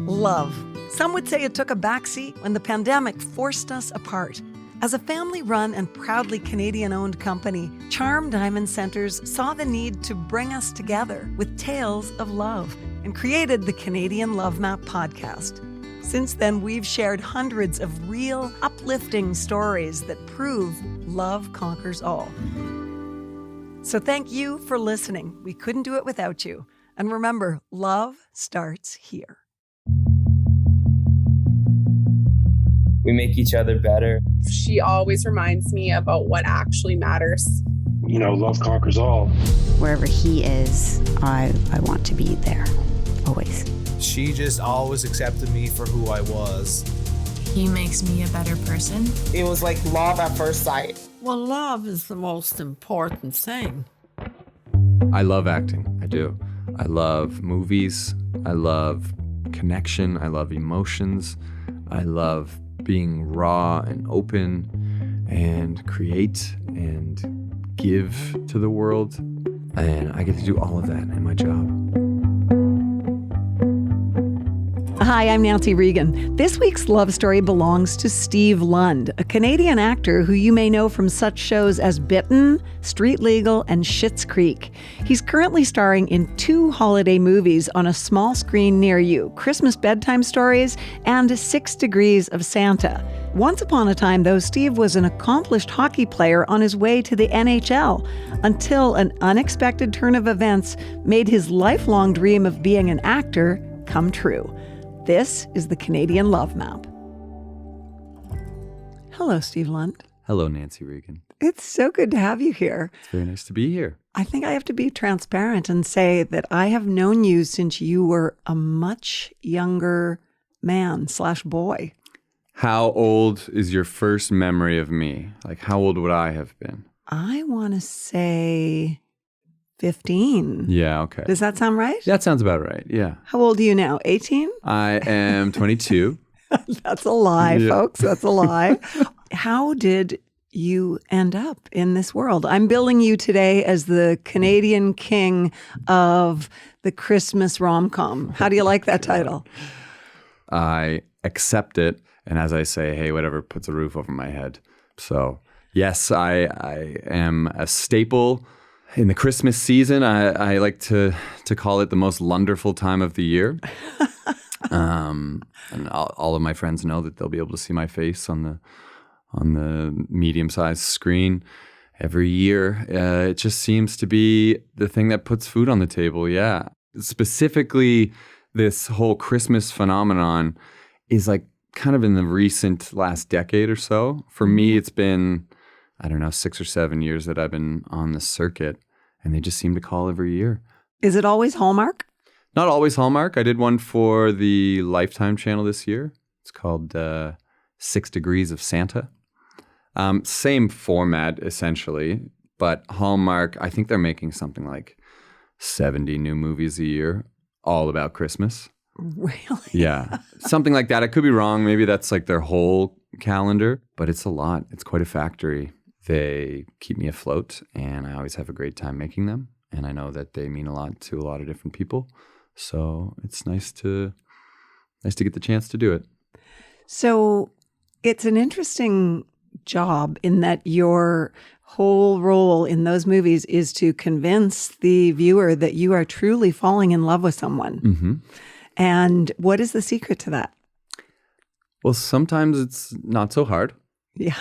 Love. Some would say it took a backseat when the pandemic forced us apart. As a family-run and proudly Canadian-owned company, Charm Diamond Centers saw the need to bring us together with tales of love and created the Canadian Love Map podcast. Since then, we've shared hundreds of real, uplifting stories that prove love conquers all. So thank you for listening. We couldn't do it without you. And remember, love starts here. We make each other better. She always reminds me about what actually matters. You know, love conquers all. Wherever he is, I want to be there, always. She just always accepted me for who I was. He makes me a better person. It was like love at first sight. Well, love is the most important thing. I love acting. I do. I love movies. I love connection. I love emotions. I love being raw and open and create and give to the world. And I get to do all of that in my job. Hi, I'm Nancy Regan. This week's love story belongs to Steve Lund, a Canadian actor who you may know from such shows as Bitten, Street Legal, and Schitt's Creek. He's currently starring in 2 holiday movies on a small screen near you, Christmas Bedtime Stories and 6 Degrees of Santa. Once upon a time, though, Steve was an accomplished hockey player on his way to the NHL until an unexpected turn of events made his lifelong dream of being an actor come true. This is the Canadian Love Map. Hello, Steve Lund. Hello, Nancy Regan. It's so good to have you here. It's very nice to be here. I think I have to be transparent and say that I have known you since you were a much younger man/boy. How old is your first memory of me? Like, how old would I have been? I want to say 15. Yeah, okay. Does that sound right? That sounds about right, yeah. How old are you now? 18? I am 22. That's a lie, Yeah. folks. That's a lie. How did you end up in this world? I'm billing you today as the Canadian king of the Christmas rom-com. How do you like that title? I accept it. And as I say, hey, whatever puts a roof over my head. So, yes, I am a staple in the Christmas season. I like to call it the most wonderful time of the year. And all of my friends know that they'll be able to see my face on the medium-sized screen every year. It just seems to be the thing that puts food on the table, yeah. Specifically, this whole Christmas phenomenon is like kind of in the recent last decade or so. For me, it's been, 6 or 7 years that I've been on the circuit, and they just seem to call every year. Is it always Hallmark? Not always Hallmark. I did one for the Lifetime channel this year. It's called 6 Degrees of Santa. Same format, essentially, but Hallmark, I think they're making something like 70 new movies a year, all about Christmas. Really? Yeah, something like that. I could be wrong. Maybe that's like their whole calendar, but it's a lot. It's quite a factory. They keep me afloat, and I always have a great time making them. And I know that they mean a lot to a lot of different people. So it's nice to get the chance to do it. So it's an interesting job in that your whole role in those movies is to convince the viewer that you are truly falling in love with someone. Mm-hmm. And what is the secret to that? Well, sometimes it's not so hard. Yeah.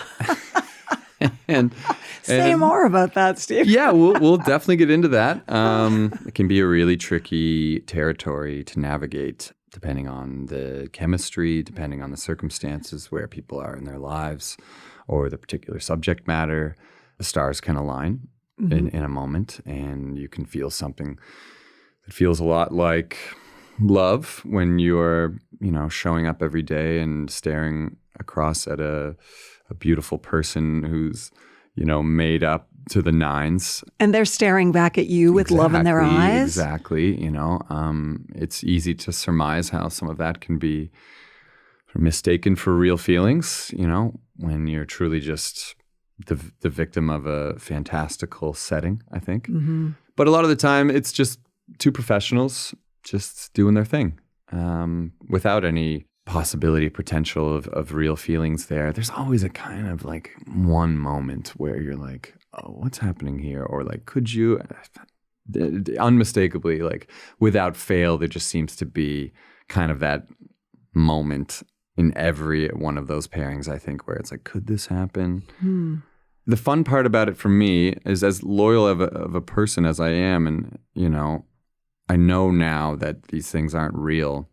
and Say more about that, Steve. Yeah, we'll definitely get into that. It can be a really tricky territory to navigate, depending on the chemistry, depending on the circumstances where people are in their lives, or the particular subject matter. The stars can align in a moment, and you can feel something that feels a lot like love when you're, showing up every day and staring across at a beautiful person who's, made up to the nines. And they're staring back at you with love in their eyes. Exactly. It's easy to surmise how some of that can be mistaken for real feelings, when you're truly just the victim of a fantastical setting, I think. Mm-hmm. But a lot of the time, it's just 2 professionals just doing their thing. without any possibility, potential of real feelings there, there's always a kind of like one moment where you're like, oh, what's happening here? Or like, could you, unmistakably, like without fail, there just seems to be kind of that moment in every one of those pairings, I think, where it's like, could this happen? The fun part about it for me is, as loyal of a person as I am, and, you know, I know now that these things aren't real,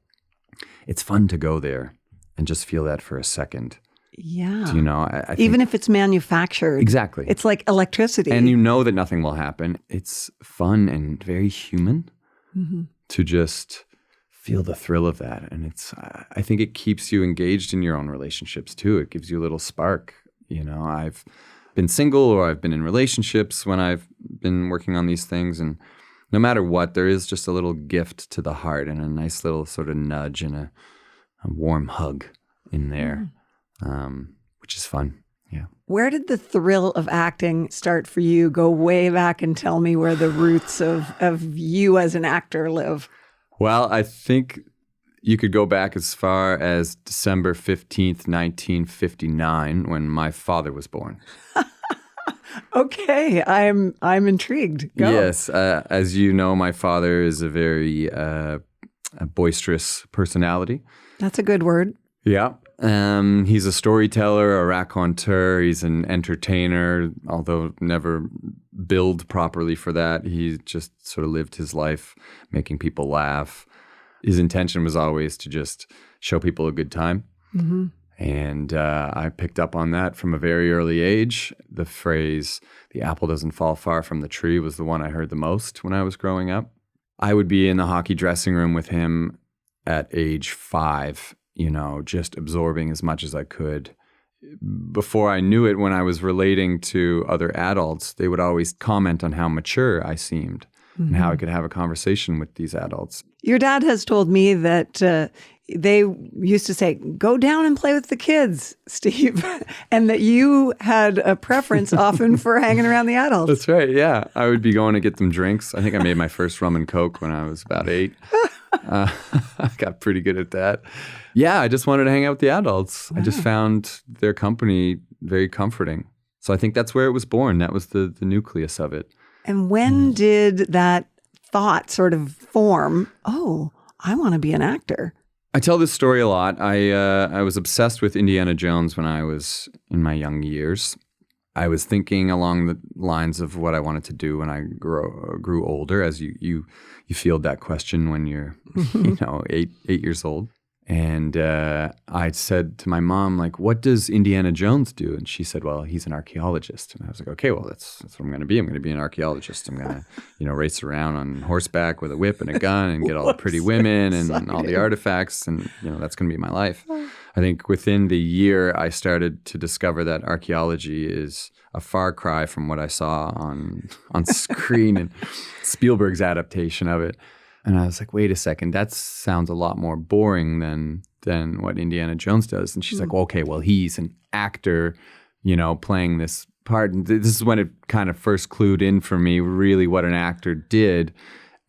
it's fun to go there and just feel that for a second. Yeah. You know, I think, even if it's manufactured. Exactly. It's like electricity. And you know that nothing will happen. It's fun and very human to just feel the thrill of that. And I think it keeps you engaged in your own relationships too. It gives you a little spark. You know, I've been single or I've been in relationships when I've been working on these things. And no matter what, there is just a little gift to the heart and a nice little sort of nudge and a warm hug in there, which is fun. Yeah. Where did the thrill of acting start for you? Go way back and tell me where the roots of you as an actor live. Well, I think you could go back as far as December 15th, 1959, when my father was born. Okay, I'm intrigued. Go. Yes, as you know, my father is a very a boisterous personality. That's a good word. Yeah. He's a storyteller, a raconteur. He's an entertainer, although never billed properly for that. He just sort of lived his life making people laugh. His intention was always to just show people a good time. Mm-hmm. And I picked up on that from a very early age. The phrase, the apple doesn't fall far from the tree, was the one I heard the most when I was growing up. I would be in the hockey dressing room with him at age 5, you know, just absorbing as much as I could. Before I knew it, when I was relating to other adults, they would always comment on how mature I seemed and how I could have a conversation with these adults. Your dad has told me that they used to say, go down and play with the kids, Steve, and that you had a preference often for hanging around the adults. That's right, yeah. I would be going to get them drinks. I think I made my first rum and Coke when I was about 8. I got pretty good at that. Yeah, I just wanted to hang out with the adults. Wow. I just found their company very comforting. So I think that's where it was born. That was the nucleus of it. And when did that thought sort of form, oh, I want to be an actor? I tell this story a lot. I was obsessed with Indiana Jones when I was in my young years. I was thinking along the lines of what I wanted to do when I grew older, as you field that question when you're, 8 years old. And I said to my mom, like, what does Indiana Jones do? And she said, well, he's an archaeologist. And I was like, okay, well, that's what I'm going to be. I'm going to be an archaeologist. I'm going to, race around on horseback with a whip and a gun and get all the pretty women and all the artifacts. And, that's going to be my life. I think within the year, I started to discover that archaeology is a far cry from what I saw on screen and Spielberg's adaptation of it. And I was like, wait a second, that sounds a lot more boring than what Indiana Jones does. And she's like, well, okay, well, he's an actor, playing this part. And this is when it kind of first clued in for me really what an actor did.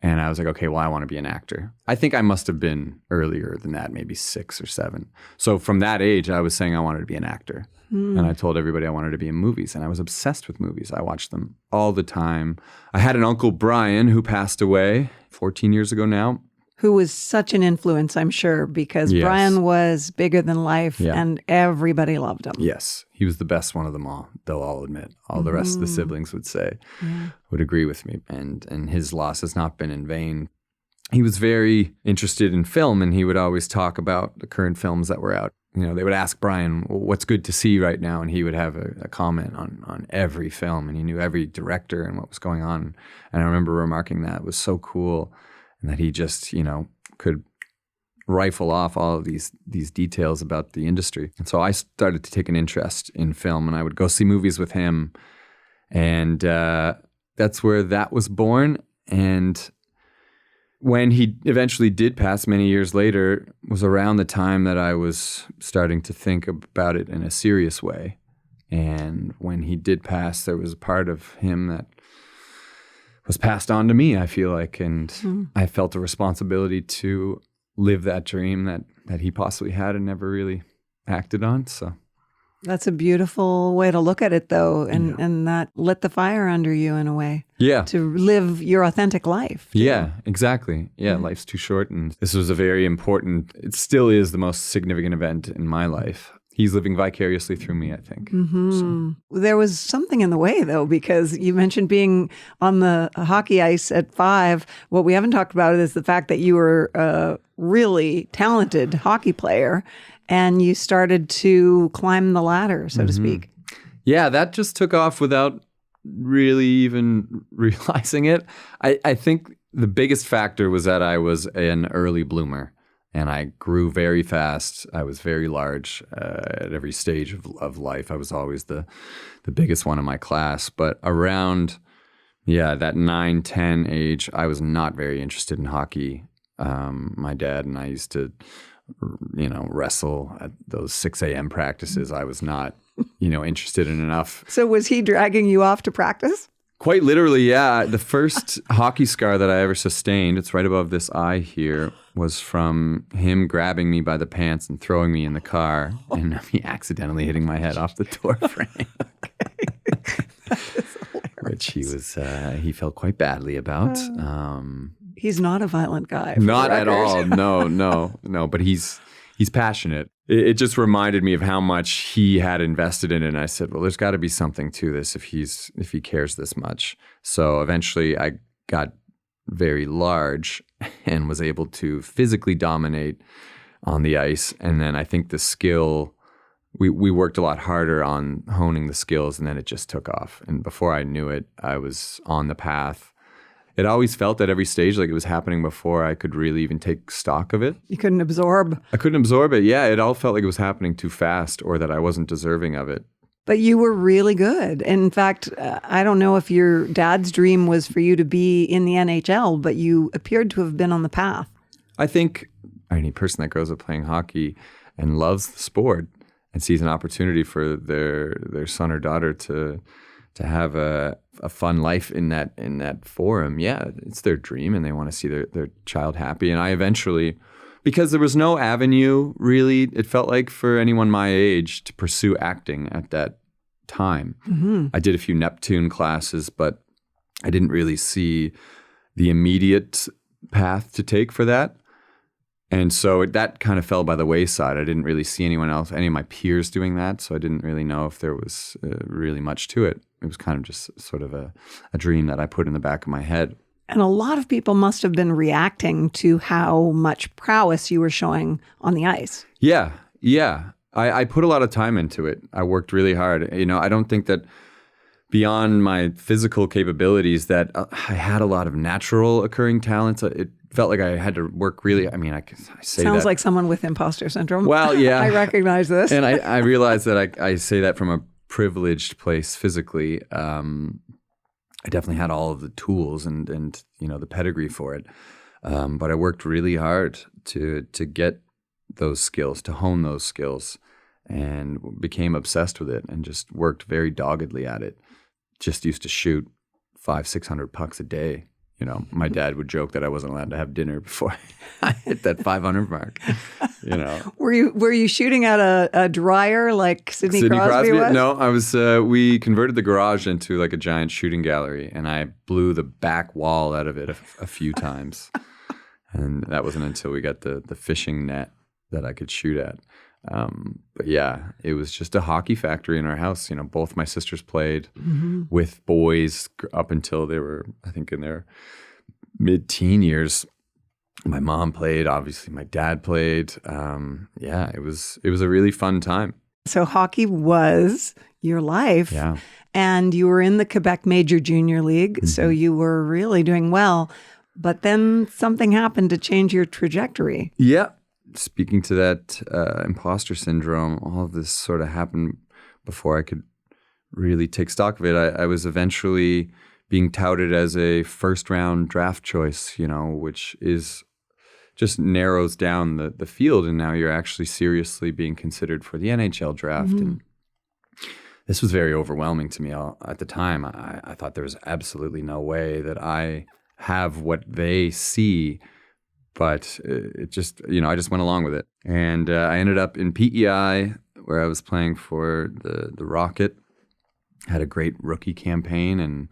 And I was like, okay, well, I want to be an actor. I think I must have been earlier than that, maybe 6 or 7. So from that age, I was saying I wanted to be an actor. And I told everybody I wanted to be in movies. And I was obsessed with movies. I watched them all the time. I had an Uncle Brian who passed away 14 years ago now. Who was such an influence, I'm sure, because yes. Brian was bigger than life and everybody loved him. Yes. He was the best one of them all, they'll all admit. All the rest of the siblings would say, would agree with me. And his loss has not been in vain. He was very interested in film, and he would always talk about the current films that were out. They would ask Brian, well, what's good to see right now? And he would have a comment on every film, and he knew every director and what was going on. And I remember remarking that it was so cool, and that he just, could rifle off all of these details about the industry. And so I started to take an interest in film, and I would go see movies with him. And that's where that was born. And when he eventually did pass many years later was around the time that I was starting to think about it in a serious way. And when he did pass, there was a part of him that was passed on to me, I feel like. And I felt a responsibility to live that dream that he possibly had and never really acted on. So That's a beautiful way to look at it, though, and that lit the fire under you in a way. Yeah. To live your authentic life. Too. Yeah, exactly. Yeah, life's too short. And this was a very important, it still is the most significant event in my life. He's living vicariously through me, I think. So. There was something in the way, though, because you mentioned being on the hockey ice at 5. What we haven't talked about is the fact that you were a really talented hockey player and you started to climb the ladder, so to speak. Yeah, that just took off without really even realizing it. I think the biggest factor was that I was an early bloomer. And I grew very fast. I was very large at every stage of life. I was always the biggest one in my class. But around, that 9, 10 age, I was not very interested in hockey. My dad and I used to, wrestle at those 6 a.m. practices. I was not, interested in enough. So was he dragging you off to practice? Quite literally, yeah. The first hockey scar that I ever sustained, it's right above this eye here, was from him grabbing me by the pants and throwing me in the car and me accidentally hitting my head off the door frame. Which he felt quite badly about. He's not a violent guy. Not at all. No. But he's passionate. It just reminded me of how much he had invested in it. And I said, well, there's got to be something to this if he cares this much. So eventually I got very large and was able to physically dominate on the ice. And then I think the skill, we worked a lot harder on honing the skills, and then it just took off. And before I knew it, I was on the path. It always felt at every stage like it was happening before I could really even take stock of it. You couldn't absorb. I couldn't absorb it. Yeah, it all felt like it was happening too fast or that I wasn't deserving of it. But you were really good. In fact, I don't know if your dad's dream was for you to be in the NHL, but you appeared to have been on the path. I think any person that grows up playing hockey and loves the sport and sees an opportunity for their son or daughter to have a fun life in that forum, it's their dream and they want to see their child happy. And I eventually, because there was no avenue really, it felt like for anyone my age to pursue acting at that time. I did a few Neptune classes, but I didn't really see the immediate path to take for that. And so that kind of fell by the wayside. I didn't really see anyone else, any of my peers doing that. So I didn't really know if there was really much to it. It was kind of just sort of a dream that I put in the back of my head. And a lot of people must have been reacting to how much prowess you were showing on the ice. Yeah. I put a lot of time into it. I worked really hard. I don't think that beyond my physical capabilities that I had a lot of natural occurring talents. It felt like I had to work really. I mean, I say Sounds that. like someone with imposter syndrome. Well, yeah. I recognize this. And I realize that I say that from a privileged place physically. I definitely had all of the tools and the pedigree for it. But I worked really hard to get those skills, to hone those skills, and became obsessed with it and just worked very doggedly at it. Just used to shoot 500-600 pucks a day. My dad would joke that I wasn't allowed to have dinner before I hit that 500 mark. Were you shooting at a dryer like Sidney Crosby was? No, I was. We converted the garage into like a giant shooting gallery, and I blew the back wall out of it a few times. And that wasn't until we got the fishing net that I could shoot at. But yeah, it was just a hockey factory in our house. Both my sisters played with boys up until they were, I think, in their mid-teen years. My mom played, obviously my dad played. It was a really fun time. So hockey was your life. Yeah. And you were in the Quebec Major Junior League, so you were really doing well. But then something happened to change your trajectory. Yeah. Speaking to that imposter syndrome, all of this sort of happened before I could really take stock of it. I was eventually being touted as a first-round draft choice, which is just narrows down the field, and now you're actually seriously being considered for the NHL draft. And this was very overwhelming to me at the time. I thought there was absolutely no way that I have what they see But it just, I just went along with it. And I ended up in PEI, where I was playing for the Rocket. Had a great rookie campaign and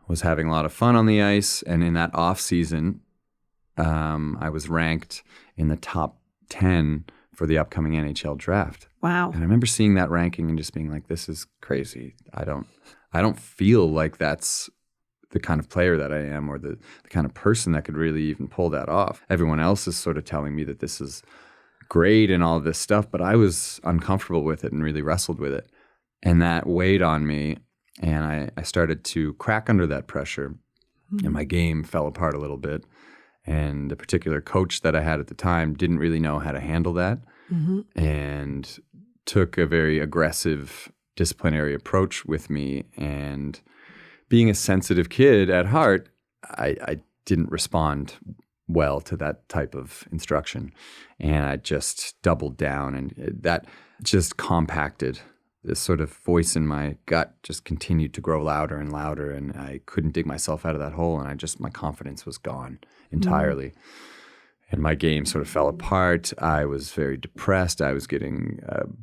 was having a lot of fun on the ice. And in that off season, I was ranked in the top 10 for the upcoming NHL draft. Wow. And I remember seeing that ranking and just being like, this is crazy. I don't feel like that's the kind of player that I am, or the kind of person that could really even pull that off. Everyone else is sort of telling me that this is great and all this stuff, but I was uncomfortable with it and really wrestled with it. And that weighed on me, and I started to crack under that pressure, and my game fell apart a little bit. And the particular coach that I had at the time didn't really know how to handle that, and took a very aggressive disciplinary approach with me. And being a sensitive kid at heart, I didn't respond well to that type of instruction. And I just doubled down, and that just compacted. This sort of voice in my gut just continued to grow louder and louder, and I couldn't dig myself out of that hole, and my confidence was gone entirely. And my game sort of fell apart. I was very depressed. I was getting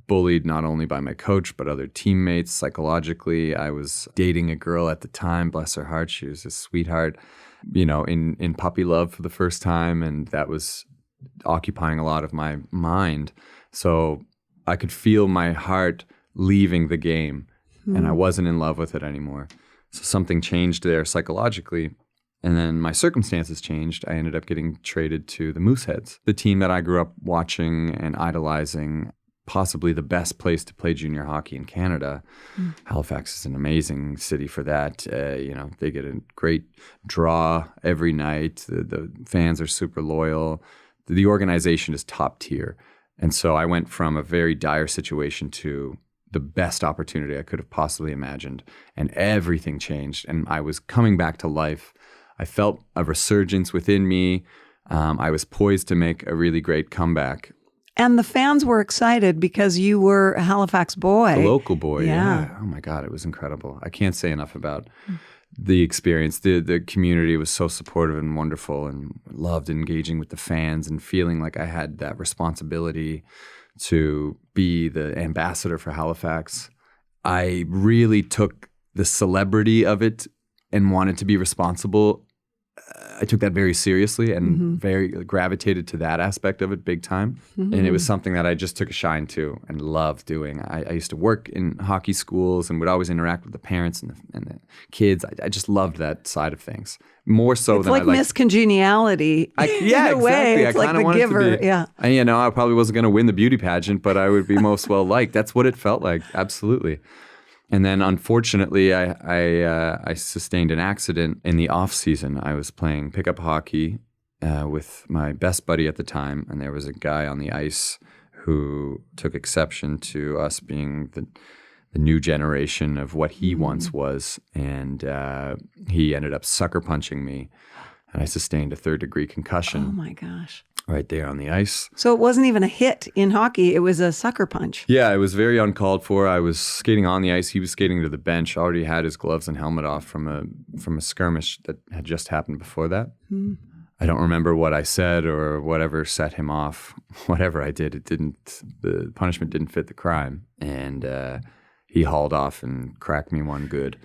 bullied not only by my coach, but other teammates psychologically. I was dating a girl at the time, bless her heart. She was a sweetheart, in puppy love for the first time, and that was occupying a lot of my mind. So I could feel my heart leaving the game, and I wasn't in love with it anymore. So something changed there psychologically. And then my circumstances changed. I ended up getting traded to the Mooseheads, the team that I grew up watching and idolizing, possibly the best place to play junior hockey in Canada. Halifax is an amazing city for that. They get a great draw every night. The fans are super loyal. The organization is top tier. And so I went from a very dire situation to the best opportunity I could have possibly imagined. And everything changed. And I was coming back to life. I felt a resurgence within me. I was poised to make a really great comeback. And the fans were excited because you were a Halifax boy. A local boy, Yeah. yeah. Oh my God, it was incredible. I can't say enough about the experience. The community was so supportive and wonderful, and loved engaging with the fans and feeling like I had that responsibility to be the ambassador for Halifax. I really took the celebrity of it and wanted to be responsible. I took that very seriously and very gravitated to that aspect of it big time. And it was something that I just took a shine to and loved doing. I used to work in hockey schools and would always interact with the parents and the kids. I just loved that side of things more so It's than like I liked. Miss Congeniality. Yeah, in a way. exactly. It's I like kind of the wanted giver. to be. Yeah. And, I probably wasn't going to win the beauty pageant, but I would be most well liked. That's what it felt like. Absolutely. And then, unfortunately, I sustained an accident in the off season. I was playing pickup hockey with my best buddy at the time, and there was a guy on the ice who took exception to us being the new generation of what he once was, and he ended up sucker punching me, and I sustained a third-degree concussion. Oh my gosh. Right there on the ice. So it wasn't even a hit in hockey. It was a sucker punch. Yeah, it was very uncalled for. I was skating on the ice. He was skating to the bench. Already had his gloves and helmet off from a skirmish that had just happened before that. I don't remember what I said or whatever set him off. Whatever I did, the punishment didn't fit the crime. And he hauled off and cracked me one good.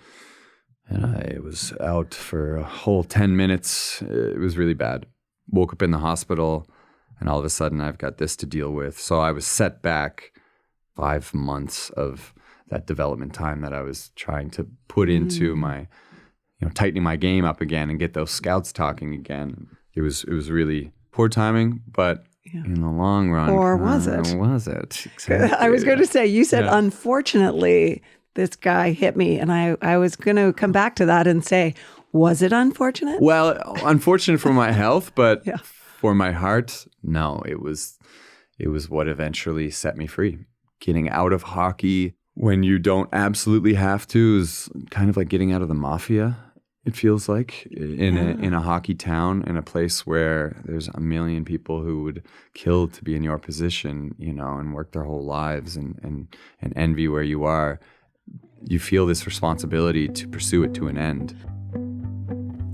And I was out for a whole 10 minutes. It was really bad. Woke up in the hospital, and all of a sudden I've got this to deal with. So I was set back 5 months of that development time that I was trying to put into my, tightening my game up again and get those scouts talking again. It was really poor timing, but in the long run. Or was it? Was it? Exactly. I was going to say, you said, unfortunately, this guy hit me. And I was going to come back to that and say, was it unfortunate? Well, unfortunate for my health, but for my heart, no. It was what eventually set me free. Getting out of hockey when you don't absolutely have to is kind of like getting out of the mafia. It feels like in a hockey town, in a place where there's a million people who would kill to be in your position, and work their whole lives and envy where you are. You feel this responsibility to pursue it to an end.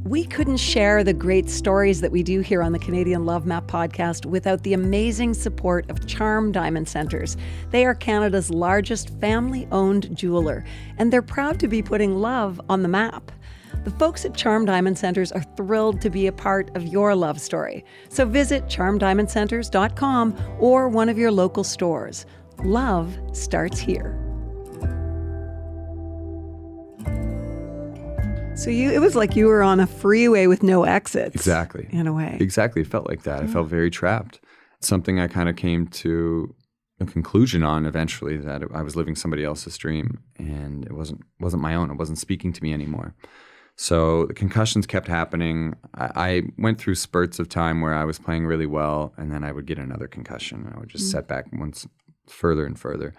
We couldn't share the great stories that we do here on the Canadian Love Map podcast without the amazing support of Charm Diamond Centres. They are Canada's largest family-owned jeweler, and they're proud to be putting love on the map. The folks at Charm Diamond Centres are thrilled to be a part of your love story. So visit charmdiamondcenters.com or one of your local stores. Love starts here. So it was like you were on a freeway with no exits. Exactly. In a way. Exactly. It felt like that. I felt very trapped. Something I kind of came to a conclusion on eventually, that I was living somebody else's dream and it wasn't my own. It wasn't speaking to me anymore. So the concussions kept happening. I went through spurts of time where I was playing really well and then I would get another concussion. I would just set back once further and further.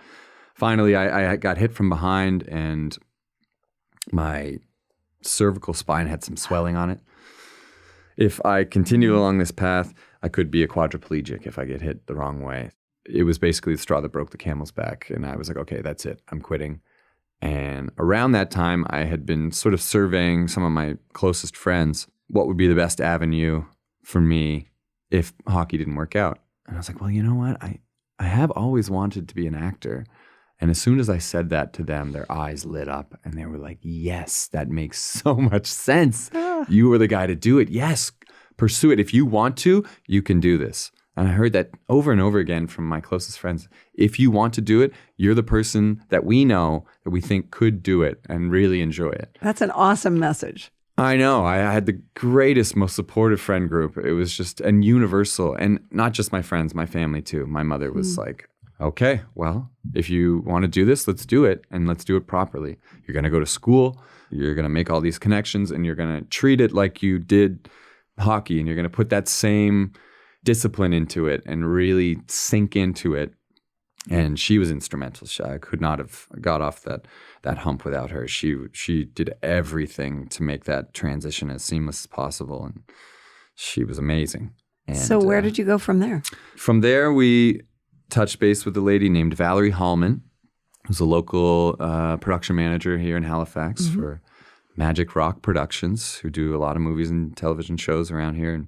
Finally, I got hit from behind and my cervical spine had some swelling on it. If I continue along this path, I could be a quadriplegic if I get hit the wrong way. It was basically the straw that broke the camel's back. And I was like, okay, that's it. I'm quitting. And around that time, I had been sort of surveying some of my closest friends. What would be the best avenue for me if hockey didn't work out? And I was like, well, you know what? I have always wanted to be an actor. And as soon as I said that to them, their eyes lit up and they were like, yes, that makes so much sense. You were the guy to do it. Yes, pursue it. If you want to, you can do this. And I heard that over and over again from my closest friends. If you want to do it, you're the person that we know that we think could do it and really enjoy it. That's an awesome message. I know. I had the greatest, most supportive friend group. It was just universal. And not just my friends, my family too. My mother was like, okay, well, if you want to do this, let's do it. And let's do it properly. You're going to go to school. You're going to make all these connections and you're going to treat it like you did hockey. And you're going to put that same discipline into it and really sink into it. And she was instrumental. I could not have got off that hump without her. She did everything to make that transition as seamless as possible. And she was amazing. And, so where did you go from there? From there, we touched base with a lady named Valerie Hallman, who's a local production manager here in Halifax for Magic Rock Productions, who do a lot of movies and television shows around here. And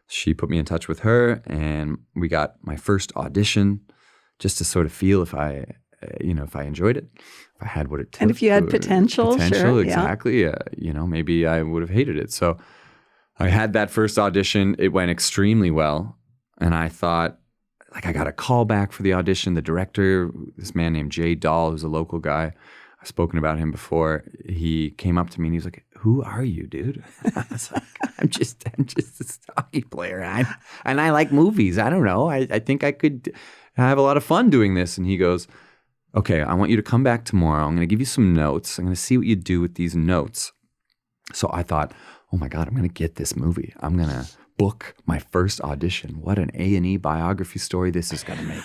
she put me in touch with her, and we got my first audition just to sort of feel if I enjoyed it, if I had what it took. And if you had potential, sure, exactly. Yeah. Maybe I would have hated it. So I had that first audition. It went extremely well. And I thought, I got a call back for the audition. The director, this man named Jay Dahl, who's a local guy, I've spoken about him before. He came up to me and he was like, "Who are you, dude?" I was like, I'm just a hockey player. And I like movies. I don't know. I think I could have a lot of fun doing this. And he goes, "Okay, I want you to come back tomorrow. I'm going to give you some notes. I'm going to see what you do with these notes." So I thought, oh my God, I'm going to get this movie. I'm going to book my first audition. What an A&E biography story this is going to make,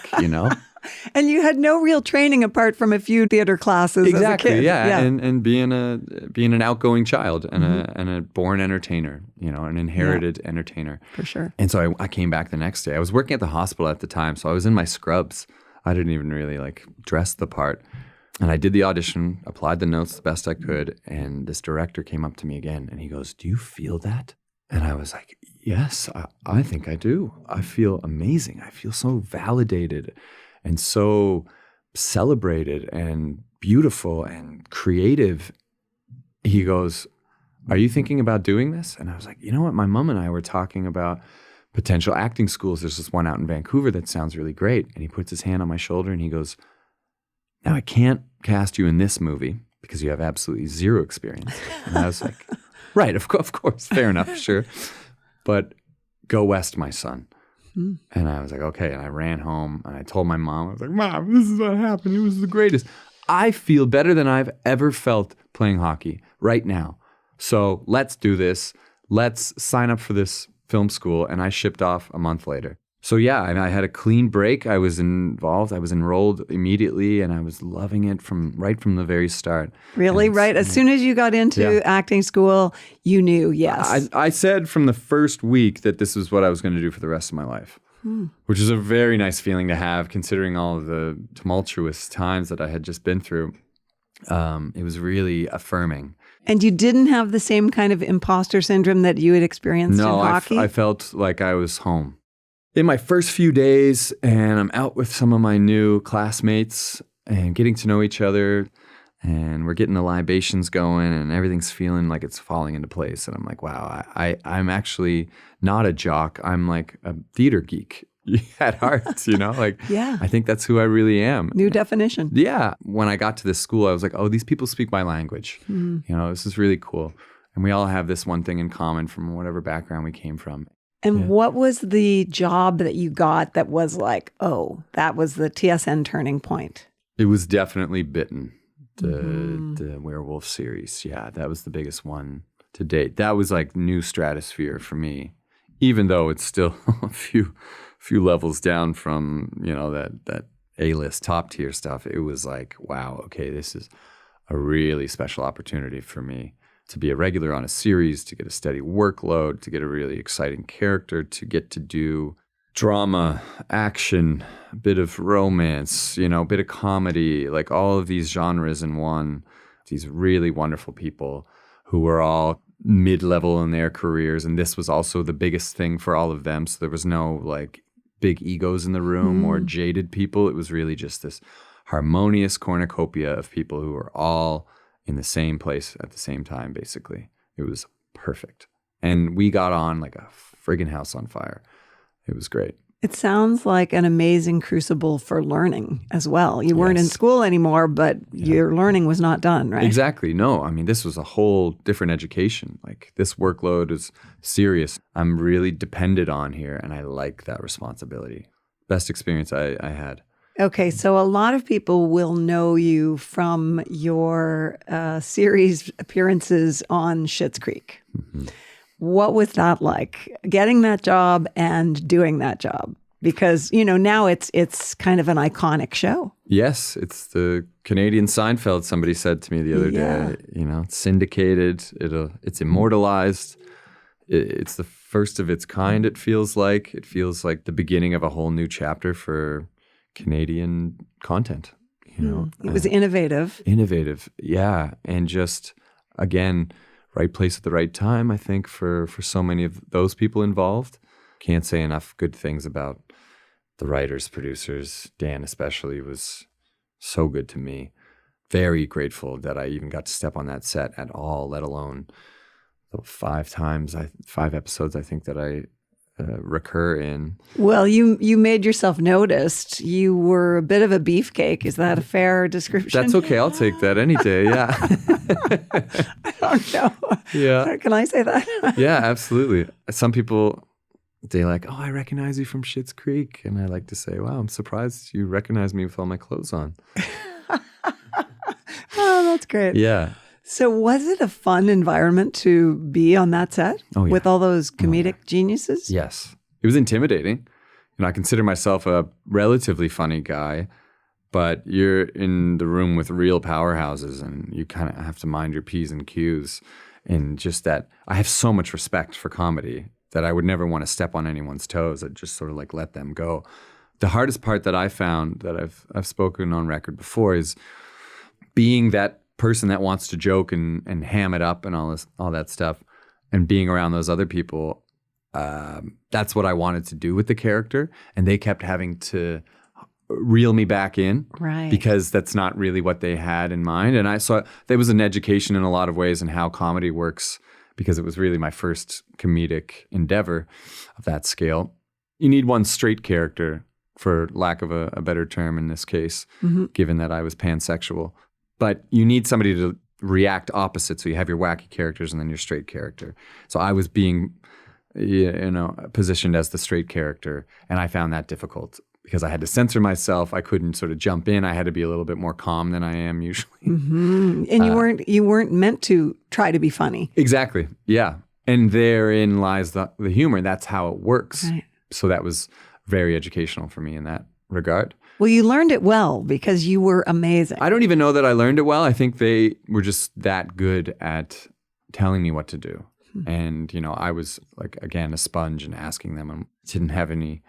And you had no real training apart from a few theater classes exactly, as a kid. Yeah. And being an outgoing child and a born entertainer, an inherited entertainer. For sure. And so I came back the next day. I was working at the hospital at the time, so I was in my scrubs. I didn't even really dress the part. And I did the audition, applied the notes the best I could, and this director came up to me again and he goes, "Do you feel that?" And I was like, yes, I think I do. I feel amazing. I feel so validated and so celebrated and beautiful and creative. He goes, "Are you thinking about doing this?" And I was like, you know what? My mom and I were talking about potential acting schools. There's this one out in Vancouver that sounds really great. And he puts his hand on my shoulder and he goes, "Now I can't cast you in this movie because you have absolutely zero experience." And I was like, right, of course, fair enough, sure. But go west, my son. And I was like, okay. And I ran home and I told my mom, I was like, "Mom, this is what happened. It was the greatest. I feel better than I've ever felt playing hockey right now. So let's do this. Let's sign up for this film school." And I shipped off a month later. So yeah, I had a clean break. I was involved. I was enrolled immediately, and I was loving it right from the very start. Really? Right? As soon as you got into acting school, you knew, yes. I said from the first week that this was what I was going to do for the rest of my life, which is a very nice feeling to have, considering all of the tumultuous times that I had just been through. It was really affirming. And you didn't have the same kind of imposter syndrome that you had experienced in hockey? I felt like I was home. In my first few days, and I'm out with some of my new classmates and getting to know each other, and we're getting the libations going, and everything's feeling like it's falling into place. And I'm like, wow, I'm actually not a jock. I'm like a theater geek at heart, like, yeah. I think that's who I really am. New definition. Yeah. When I got to this school, I was like, oh, these people speak my language. This is really cool. And we all have this one thing in common from whatever background we came from. And what was the job that you got that was like, oh, that was the TSN turning point? It was definitely Bitten, the werewolf series. Yeah, that was the biggest one to date. That was like new stratosphere for me, even though it's still a few levels down from, that A-list top tier stuff. It was like, wow, okay, this is a really special opportunity for me to be a regular on a series, to get a steady workload, to get a really exciting character, to get to do drama, action, a bit of romance, a bit of comedy, like all of these genres in one. These really wonderful people who were all mid-level in their careers. And this was also the biggest thing for all of them. So there was no like big egos in the room or jaded people. It was really just this harmonious cornucopia of people who were all in the same place at the same time, basically. It was perfect. And we got on like a friggin' house on fire. It was great. It sounds like an amazing crucible for learning as well. You weren't in school anymore, but your learning was not done, right? Exactly. No, I mean, this was a whole different education. Like, this workload is serious. I'm really depended on here, and I like that responsibility. Best experience I had. Okay, so a lot of people will know you from your series appearances on Schitt's Creek. Mm-hmm. What was that like, getting that job and doing that job? Because, now it's kind of an iconic show. Yes, it's the Canadian Seinfeld, somebody said to me the other day. It's syndicated, it's immortalized. It's the first of its kind, it feels like. It feels like the beginning of a whole new chapter for Canadian content. It was innovative. Innovative, yeah. And just, again, right place at the right time, I think, for so many of those people involved. Can't say enough good things about the writers, producers. Dan especially was so good to me. Very grateful that I even got to step on that set at all, let alone the 5 episodes I think that I recur in. Well, you made yourself noticed. You were a bit of a beefcake. Is that a fair description? That's okay. I'll take that any day. Yeah. I don't know. Yeah. Can I say that? Yeah, absolutely. Some people, they like, oh, I recognize you from Schitt's Creek. And I like to say, wow, I'm surprised you recognize me with all my clothes on. Oh, that's great. Yeah. So was it a fun environment to be on that set with all those comedic geniuses? Yes. It was intimidating. I consider myself a relatively funny guy, but you're in the room with real powerhouses and you kind of have to mind your P's and Q's. And just that, I have so much respect for comedy that I would never want to step on anyone's toes. I'd just sort of like let them go. The hardest part that I found that I've spoken on record before is being that person that wants to joke and ham it up and all that stuff, and being around those other people. That's what I wanted to do with the character, and they kept having to reel me back in, right? Because that's not really what they had in mind. And I saw there was an education in a lot of ways in how comedy works, because it was really my first comedic endeavor of that scale. You need one straight character, for lack of a better term in this case, given that I was pansexual. But you need somebody to react opposite. So you have your wacky characters and then your straight character. So I was being, positioned as the straight character. And I found that difficult because I had to censor myself. I couldn't sort of jump in. I had to be a little bit more calm than I am usually. Mm-hmm. And you weren't meant to try to be funny. Exactly. Yeah. And therein lies the humor. That's how it works. Right. So that was very educational for me in that regard. Well, you learned it well because you were amazing. I don't even know that I learned it well. I think they were just that good at telling me what to do. And, I was like, again, a sponge and asking them, and didn't have any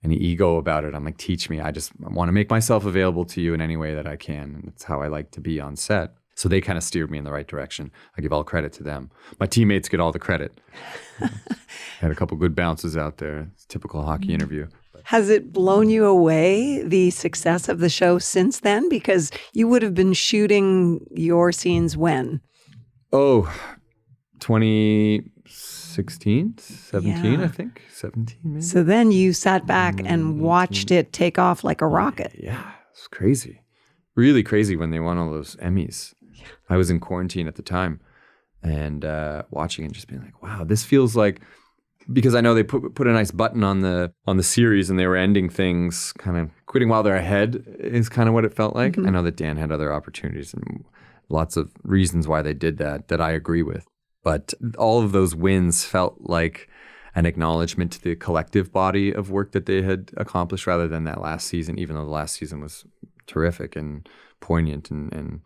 ego about it. I'm like, teach me. I want to make myself available to you in any way that I can. And that's how I like to be on set. So they kind of steered me in the right direction. I give all credit to them. My teammates get all the credit. Had a couple good bounces out there. It's a typical hockey interview. Has it blown you away, the success of the show since then? Because you would have been shooting your scenes when? Oh, 2016, 17, Yeah. I think. 17, maybe. So then you sat back and watched it take off like a rocket. Yeah, it's crazy. Really crazy when they won all those Emmys. I was in quarantine at the time and watching and just being like, wow, this feels like, because I know they put a nice button on the series and they were ending things kind of quitting while they're ahead is kind of what it felt like. I know that Dan had other opportunities and lots of reasons why they did that I agree with. But all of those wins felt like an acknowledgement to the collective body of work that they had accomplished rather than that last season, even though the last season was terrific and poignant and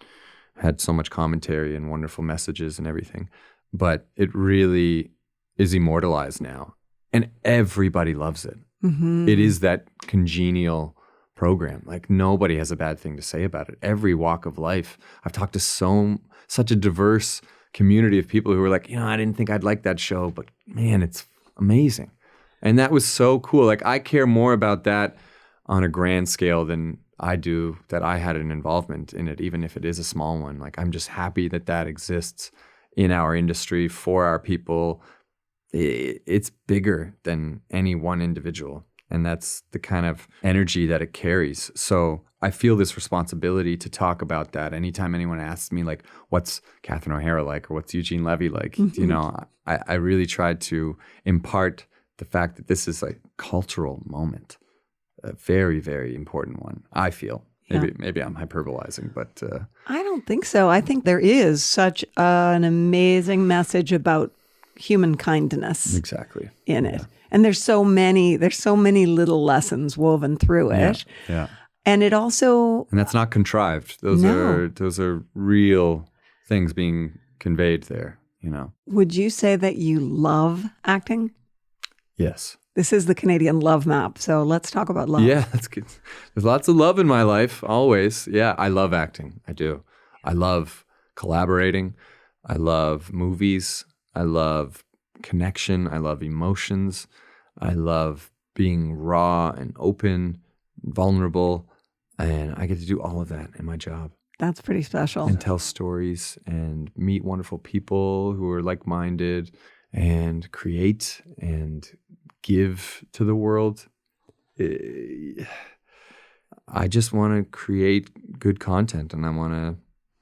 had so much commentary and wonderful messages and everything. But it really is immortalized now. And everybody loves it. It is that congenial program. Like nobody has a bad thing to say about it. Every walk of life. I've talked to such a diverse community of people who were like, I didn't think I'd like that show, but man, it's amazing. And that was so cool. Like I care more about that on a grand scale than I do that I had an involvement in it, even if it is a small one. Like I'm just happy that exists in our industry for our people. It's bigger than any one individual. And that's the kind of energy that it carries. So I feel this responsibility to talk about that. Anytime anyone asks me, like, what's Catherine O'Hara like or what's Eugene Levy like, I really tried to impart the fact that this is a cultural moment, a very, very important one, I feel. Maybe I'm hyperbolizing, but... I don't think so. I think there is such an amazing message about human kindness in it. And there's so many little lessons woven through it. Yeah. And it also... And that's not contrived. Those are real things being conveyed there, Would you say that you love acting? Yes. This is the Canadian love map. So let's talk about love. Yeah, that's good. There's lots of love in my life, always. Yeah, I love acting. I do. I love collaborating. I love movies. I love connection. I love emotions. I love being raw and open, vulnerable. And I get to do all of that in my job. That's pretty special. And tell stories and meet wonderful people who are like-minded and create and give to the world. I just want to create good content and I want to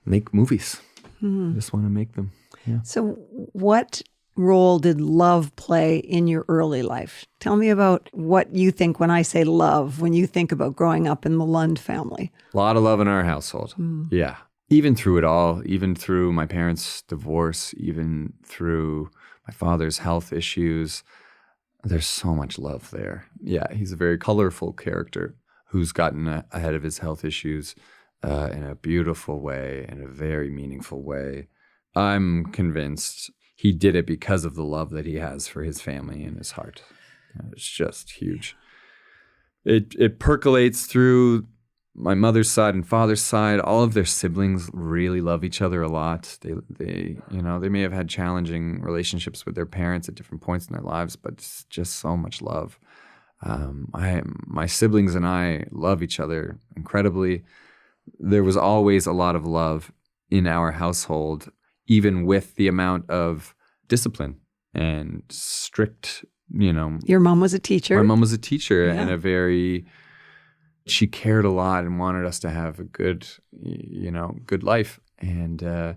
make movies. I just want to make them. Yeah. So what role did love play in your early life? Tell me about what you think when I say love, when you think about growing up in the Lund family. A lot of love in our household. Yeah. Even through it all, even through my parents' divorce, even through my father's health issues, there's so much love there. Yeah, he's a very colorful character who's gotten ahead of his health issues in a beautiful way, in a very meaningful way. I'm convinced he did it because of the love that he has for his family and his heart. It's just huge. It percolates through my mother's side and father's side. All of their siblings really love each other a lot. They may have had challenging relationships with their parents at different points in their lives, but it's just so much love. My siblings and I love each other incredibly. There was always a lot of love in our household, even with the amount of discipline and strict, Your mom was a teacher. My mom was a teacher and she cared a lot and wanted us to have a good life. And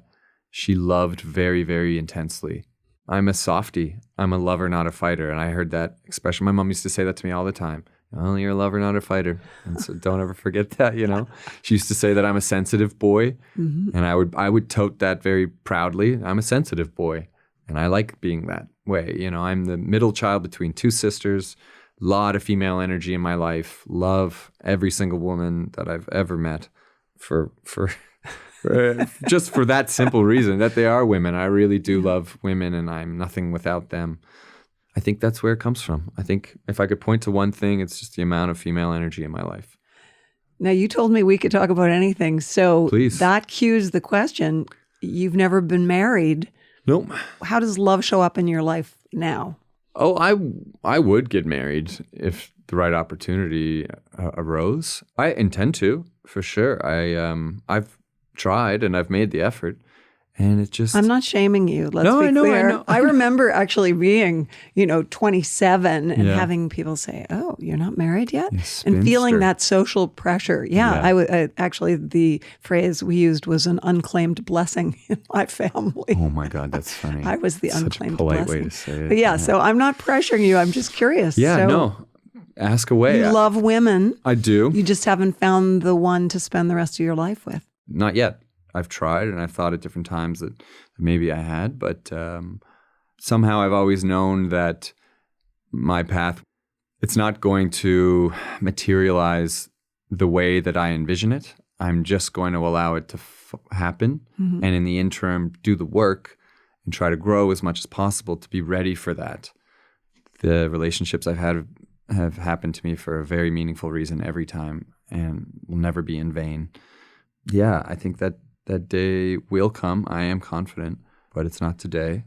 she loved very, very intensely. I'm a softie. I'm a lover, not a fighter. And I heard that expression. My mom used to say that to me all the time. Oh, you're a lover, not a fighter. And so don't ever forget that, She used to say that I'm a sensitive boy. And I would tote that very proudly. I'm a sensitive boy. And I like being that way. I'm the middle child between two sisters. A lot of female energy in my life. Love every single woman that I've ever met for just for that simple reason that they are women. I really do love women and I'm nothing without them. I think that's where it comes from. I think if I could point to one thing, it's just the amount of female energy in my life. Now, you told me we could talk about anything. So Please. That cues the question. You've never been married. Nope. How does love show up in your life now? Oh, I would get married if the right opportunity arose. I intend to, for sure. I've tried and I've made the effort. And it just... I'm not shaming you. Let's be clear. I know. I remember actually being, 27 and having people say, "Oh, you're not married yet?" And feeling that social pressure. Yeah. Actually, the phrase we used was an unclaimed blessing in my family. Oh my God, that's funny. I was the Such unclaimed a polite blessing. way to say it. But so I'm not pressuring you. I'm just curious. Yeah, so no. Ask away. You love women. I do. You just haven't found the one to spend the rest of your life with. Not yet. I've tried and I've thought at different times that maybe I had, but somehow I've always known that my path, it's not going to materialize the way that I envision it. I'm just going to allow it to happen. Mm-hmm. And in the interim, do the work and try to grow as much as possible to be ready for that. The relationships I've had have happened to me for a very meaningful reason every time and will never be in vain. Yeah, I think that day will come. I am confident, but it's not today.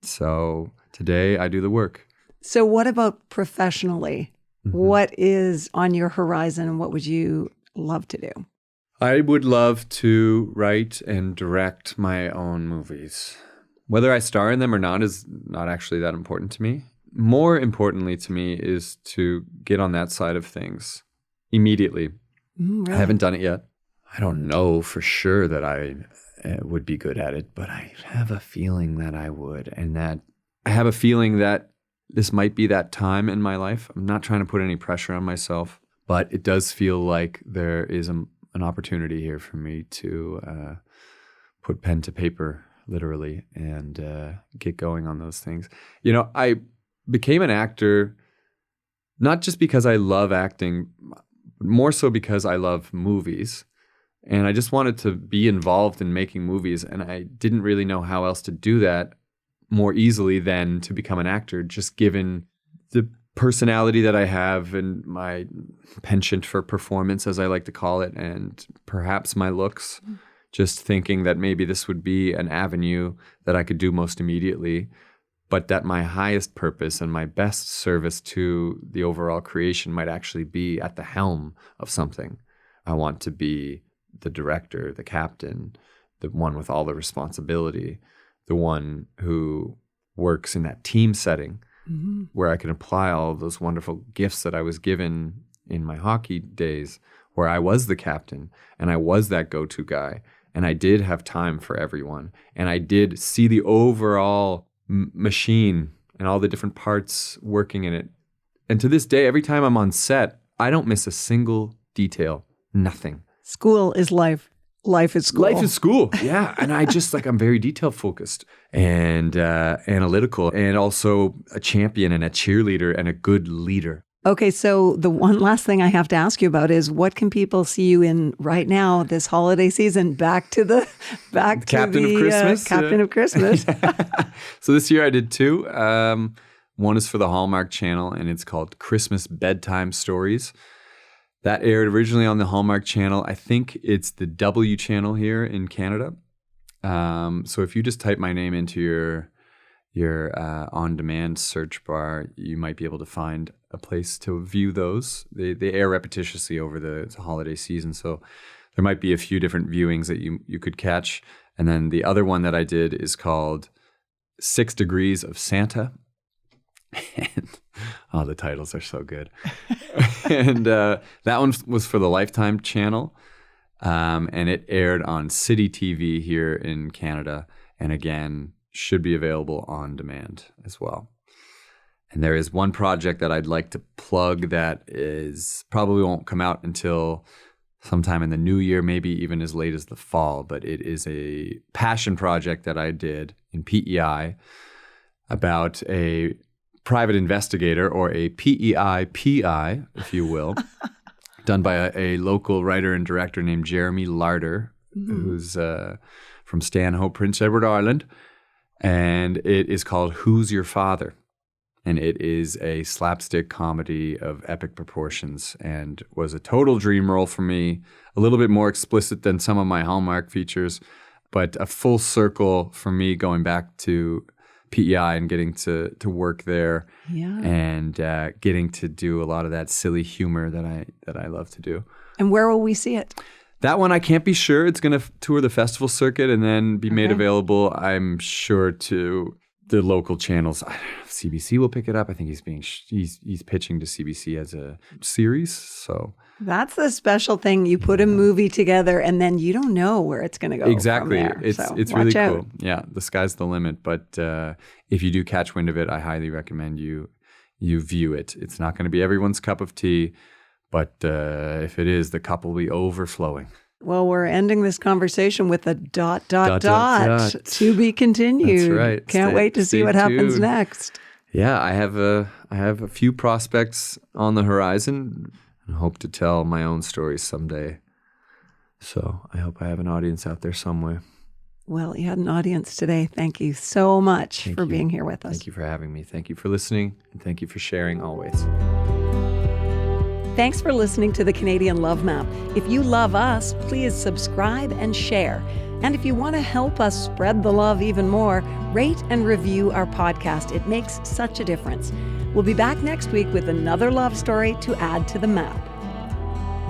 So today I do the work. So what about professionally? Mm-hmm. What is on your horizon and what would you love to do? I would love to write and direct my own movies. Whether I star in them or not is not actually that important to me. More importantly to me is to get on that side of things immediately. Really? I haven't done it yet. I don't know for sure that I would be good at it, but I have a feeling that I would, and that I have a feeling that this might be that time in my life. I'm not trying to put any pressure on myself, but it does feel like there is an opportunity here for me to put pen to paper, literally, and get going on those things. I became an actor not just because I love acting, but more so because I love movies. And I just wanted to be involved in making movies, and I didn't really know how else to do that more easily than to become an actor, just given the personality that I have and my penchant for performance, as I like to call it, and perhaps my looks. Just thinking that maybe this would be an avenue that I could do most immediately, but that my highest purpose and my best service to the overall creation might actually be at the helm of something. I want to be the director, the captain, the one with all the responsibility, the one who works in that team setting where I can apply all of those wonderful gifts that I was given in my hockey days, where I was the captain and I was that go-to guy, and I did have time for everyone, and I did see the overall machine and all the different parts working in it. And to this day, every time I'm on set, I don't miss a single detail, nothing. School is life. Life is school. Life is school, yeah. And I just I'm very detail focused and analytical, and also a champion and a cheerleader and a good leader. Okay, so the one last thing I have to ask you about is what can people see you in right now this holiday season? Back to the Captain of Christmas. Captain of Christmas. So this year I did two. One is for the Hallmark Channel, and it's called Christmas Bedtime Stories. That aired originally on the Hallmark Channel. I think it's the W channel here in Canada. So if you just type my name into your on-demand search bar, you might be able to find a place to view those. They air repetitiously over the holiday season, so there might be a few different viewings that you could catch. And then the other one that I did is called 6 Degrees of Santa. And, the titles are so good. And that one was for the Lifetime channel, and it aired on City TV here in Canada, and again, should be available on demand as well. And there is one project that I'd like to plug that is probably won't come out until sometime in the new year, maybe even as late as the fall, but it is a passion project that I did in PEI about a private investigator, or a PEI, if you will, done by a local writer and director named Jeremy Larder, who's from Stanhope, Prince Edward Island. And it is called Who's Your Father? and it is a slapstick comedy of epic proportions and was a total dream role for me, a little bit more explicit than some of my Hallmark features, but a full circle for me going back to PEI and getting to work there and getting to do a lot of that silly humor that I love to do. And where will we see it? That one I can't be sure. It's going to tour the festival circuit and then be made available, I'm sure, to the local channels. I don't know if CBC will pick it up. I think he's pitching to CBC as a series. So that's the special thing. You put a movie together and then you don't know where it's going to go. Exactly. From there. It's really cool. Yeah, the sky's the limit. But if you do catch wind of it, I highly recommend you view it. It's not going to be everyone's cup of tea, but if it is, the cup will be overflowing. Well, we're ending this conversation with a ... to be continued. That's right. Can't wait to see what happens next. Yeah, I have a few prospects on the horizon and hope to tell my own stories someday. So I hope I have an audience out there somewhere. Well, you had an audience today. Thank you so much for being here with us. Thank you for having me. Thank you for listening, and thank you for sharing always. Thanks for listening to the Canadian Love Map. If you love us, please subscribe and share. And if you want to help us spread the love even more, rate and review our podcast. It makes such a difference. We'll be back next week with another love story to add to the map.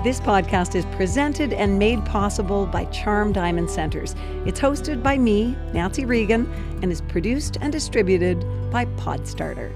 This podcast is presented and made possible by Charm Diamond Centers. It's hosted by me, Nancy Regan, and is produced and distributed by Podstarter.